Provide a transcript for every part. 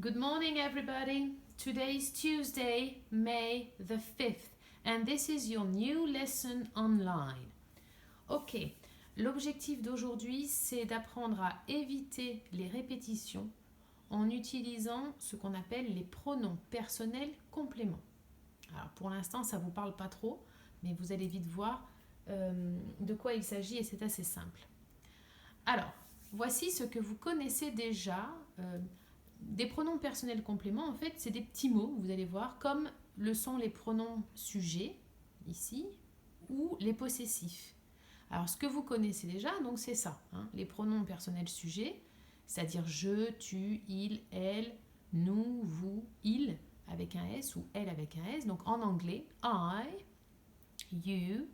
Good morning, everybody. Today is Tuesday, May the 5th, and this is your new lesson online. Ok, l'objectif d'aujourd'hui, c'est d'apprendre à éviter les répétitions en utilisant ce qu'on appelle les pronoms personnels compléments. Alors, pour l'instant, ça ne vous parle pas trop, mais vous allez vite voir de quoi il s'agit et c'est assez simple. Alors, voici ce que vous connaissez déjà. Des pronoms personnels compléments, en fait, c'est des petits mots, vous allez voir, comme le sont les pronoms sujets, ici, ou les possessifs. Alors, ce que vous connaissez déjà, donc c'est ça, hein, les pronoms personnels sujets, c'est-à-dire je, tu, il, elle, nous, vous, il, avec un S ou elle avec un S. Donc, en anglais, I, you,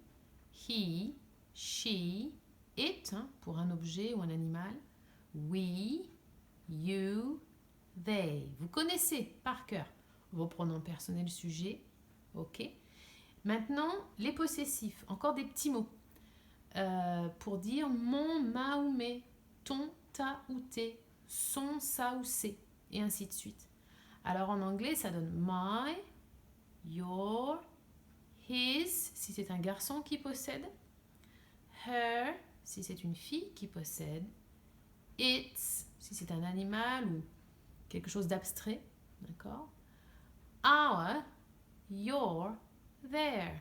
he, she, it, hein, pour un objet ou un animal, we, you, they. Vous connaissez par cœur vos pronoms personnels sujets. Ok. Maintenant, les possessifs. Encore des petits mots. Pour dire mon, ma ou mes, ton, ta ou tes, son, sa ou ses, et ainsi de suite. Alors en anglais, ça donne my, your, his, si c'est un garçon qui possède, her, si c'est une fille qui possède, its, si c'est un animal ou quelque chose d'abstrait, d'accord? Our, your, their.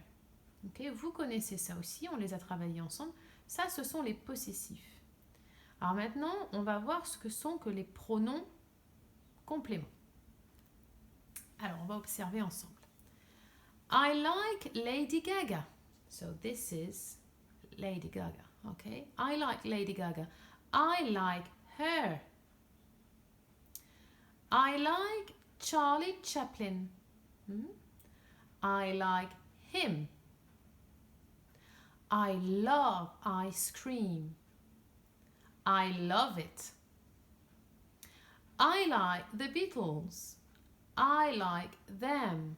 Okay? Vous connaissez ça aussi, on les a travaillés ensemble. Ça, ce sont les possessifs. Alors maintenant, on va voir ce que sont que les pronoms compléments. Alors, on va observer ensemble. I like Lady Gaga. So this is Lady Gaga, okay? I like Lady Gaga. I like her. I like Charlie Chaplin. I like him. I love ice cream. I love it. I like the Beatles. I like them.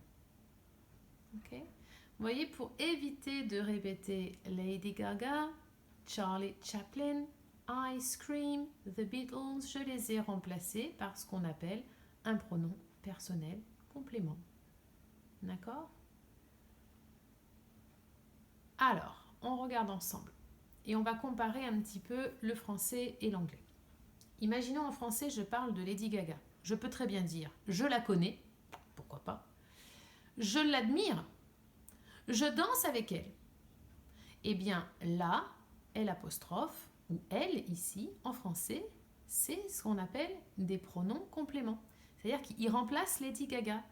Okay? Vous voyez, pour éviter de répéter Lady Gaga, Charlie Chaplin, ice cream, the Beatles, je les ai remplacés par ce qu'on appelle un pronom personnel complément. D'accord? Alors, on regarde ensemble et on va comparer un petit peu le français et l'anglais. Imaginons en français, je parle de Lady Gaga. Je peux très bien dire je la connais, pourquoi pas. Je l'admire. Je danse avec elle. Eh bien, là, L', ou elle, ici, en français, c'est ce qu'on appelle des pronoms compléments. C'est-à-dire qu'ils remplacent Lady Gaga.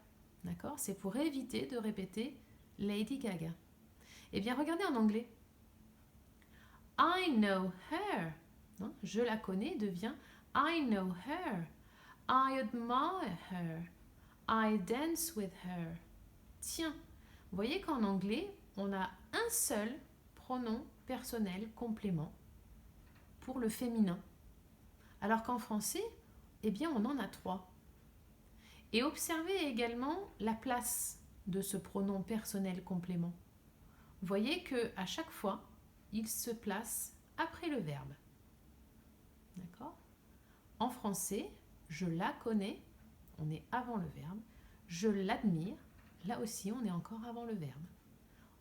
D'accord? C'est pour éviter de répéter Lady Gaga. Eh bien, regardez en anglais. I know her. Non? Je la connais devient I know her. I admire her. I dance with her. Tiens, vous voyez qu'en anglais, on a un seul pronom personnel complément pour le féminin. Alors qu'en français, eh bien, on en a 3. Et observez également la place de ce pronom personnel complément. Vous voyez qu'à chaque fois, il se place après le verbe. D'accord? En français, je la connais, on est avant le verbe. Je l'admire, là aussi, on est encore avant le verbe.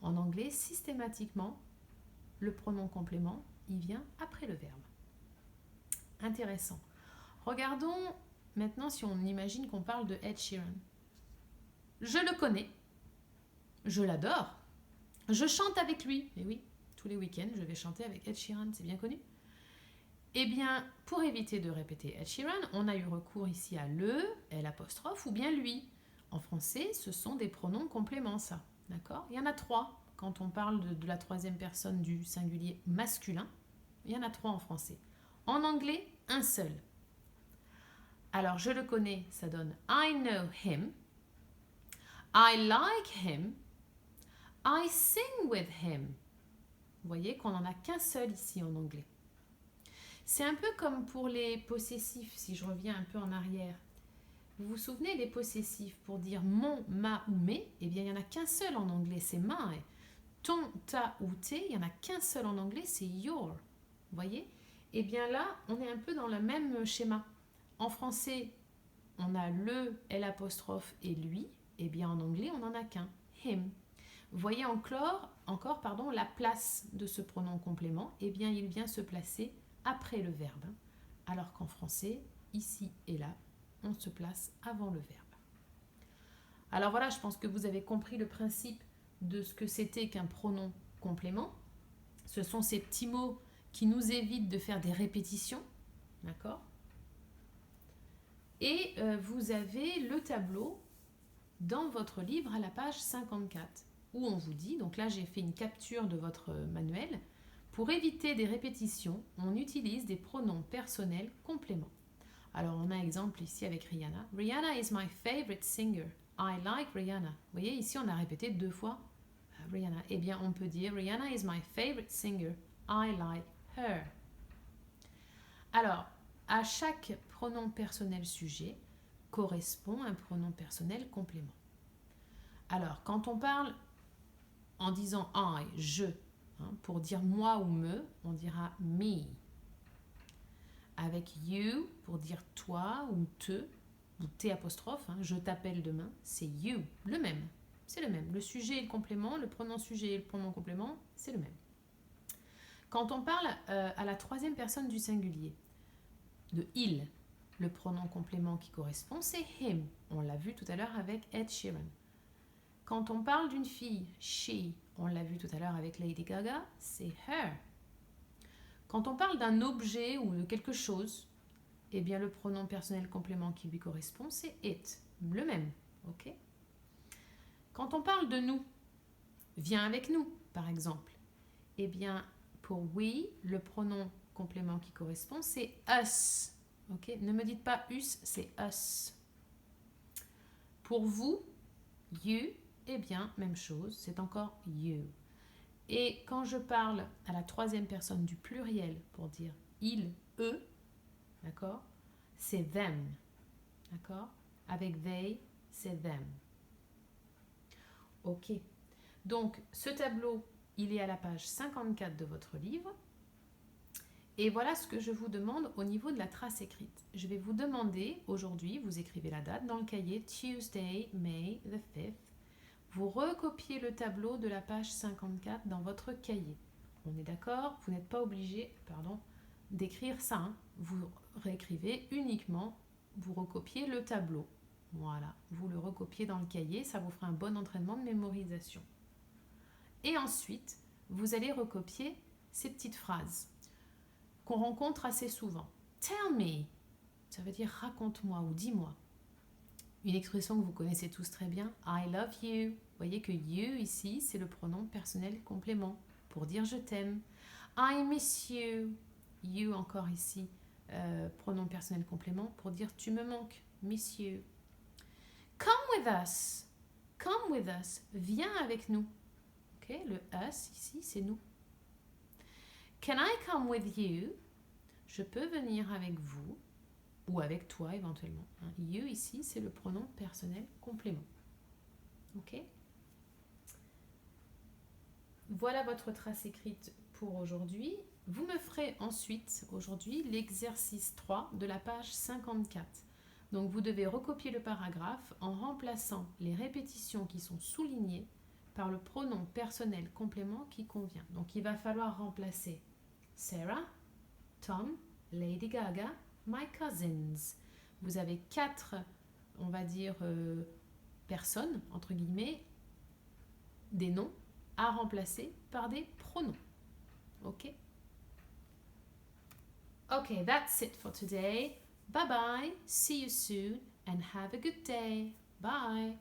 En anglais, systématiquement, le pronom complément, il vient après le verbe. Intéressant. Regardons maintenant si on imagine qu'on parle de Ed Sheeran. Je le connais, je l'adore, je chante avec lui. Et oui, tous les week-ends, je vais chanter avec Ed Sheeran, c'est bien connu. Eh bien, pour éviter de répéter Ed Sheeran, on a eu recours ici à le, L', ou bien lui. En français, ce sont des pronoms compléments, ça. D'accord? Il y en a 3 quand on parle de la troisième personne du singulier masculin. Il y en a 3 en français. En anglais, un seul. Alors, je le connais, ça donne I know him. I like him. I sing with him. Vous voyez qu'on n'en a qu'un seul ici en anglais. C'est un peu comme pour les possessifs, si je reviens un peu en arrière. Vous vous souvenez, les possessifs, pour dire mon, ma ou mes, eh bien, il n'y en a qu'un seul en anglais, c'est my. Ton, ta ou tes, il n'y en a qu'un seul en anglais, c'est your. Vous voyez? Eh bien là, on est un peu dans le même schéma. En français, on a le L' et lui, eh bien en anglais, on n'en a qu'un, him. Vous voyez encore, la place de ce pronom complément, eh bien il vient se placer après le verbe, alors qu'en français, ici et là, on se place avant le verbe. Alors voilà, je pense que vous avez compris le principe de ce que c'était qu'un pronom complément. Ce sont ces petits mots qui nous évitent de faire des répétitions, d'accord? Et vous avez le tableau dans votre livre à la page 54, où on vous dit, donc là j'ai fait une capture de votre manuel, pour éviter des répétitions, on utilise des pronoms personnels compléments. Alors on a exemple ici avec Rihanna. Rihanna is my favorite singer. I like Rihanna. Vous voyez, ici on a répété 2 fois Rihanna. Eh bien on peut dire Rihanna is my favorite singer. I like her. Alors, à chaque pronom personnel sujet correspond un pronom personnel complément. Alors, quand on parle en disant I, je, pour dire moi ou me, on dira me. Avec you, pour dire toi ou te, ou t apostrophe, je t'appelle demain, c'est you, le même. C'est le même. Le sujet et le complément, le pronom sujet et le pronom complément, c'est le même. Quand on parle à la troisième personne du singulier, de il, le pronom complément qui correspond, c'est him. On l'a vu tout à l'heure avec Ed Sheeran. Quand on parle d'une fille, she, on l'a vu tout à l'heure avec Lady Gaga, c'est her. Quand on parle d'un objet ou de quelque chose, eh bien le pronom personnel complément qui lui correspond, c'est it, le même. Ok. Quand on parle de nous, viens avec nous, par exemple, eh bien pour we, le pronom complément qui correspond, c'est us. Ok. Ne me dites pas us, c'est us. Pour vous, you, eh bien même chose, c'est encore you. Et quand je parle à la troisième personne du pluriel pour dire il, eux, d'accord, c'est them, d'accord. Avec they, c'est them. Ok. Donc, ce tableau, il est à la page 54 de votre livre. Et voilà ce que je vous demande au niveau de la trace écrite. Je vais vous demander, aujourd'hui, vous écrivez la date dans le cahier, Tuesday, May the 5th. Vous recopiez le tableau de la page 54 dans votre cahier. On est d'accord? Vous n'êtes pas obligé, d'écrire ça. Vous réécrivez uniquement, vous recopiez le tableau. Voilà, vous le recopiez dans le cahier, ça vous fera un bon entraînement de mémorisation. Et ensuite, vous allez recopier ces petites phrases qu'on rencontre assez souvent. Tell me, ça veut dire raconte-moi ou dis-moi. Une expression que vous connaissez tous très bien, I love you. Vous voyez que you ici, c'est le pronom personnel complément pour dire je t'aime. I miss you. You encore ici, pronom personnel complément pour dire tu me manques. Miss you. Come with us. Come with us. Viens avec nous. Okay, le us ici, c'est nous. Can I come with you? Je peux venir avec vous ou avec toi éventuellement. You ici, c'est le pronom personnel complément. Ok? Voilà votre trace écrite pour aujourd'hui. Vous me ferez ensuite, aujourd'hui, l'exercice 3 de la page 54. Donc, vous devez recopier le paragraphe en remplaçant les répétitions qui sont soulignées par le pronom personnel complément qui convient. Donc, il va falloir remplacer Sarah, Tom, Lady Gaga, my cousins. Vous avez 4, on va dire, personnes, entre guillemets, des noms à remplacer par des pronoms. Ok? Okay, that's it for today. Bye bye, see you soon, and have a good day. Bye.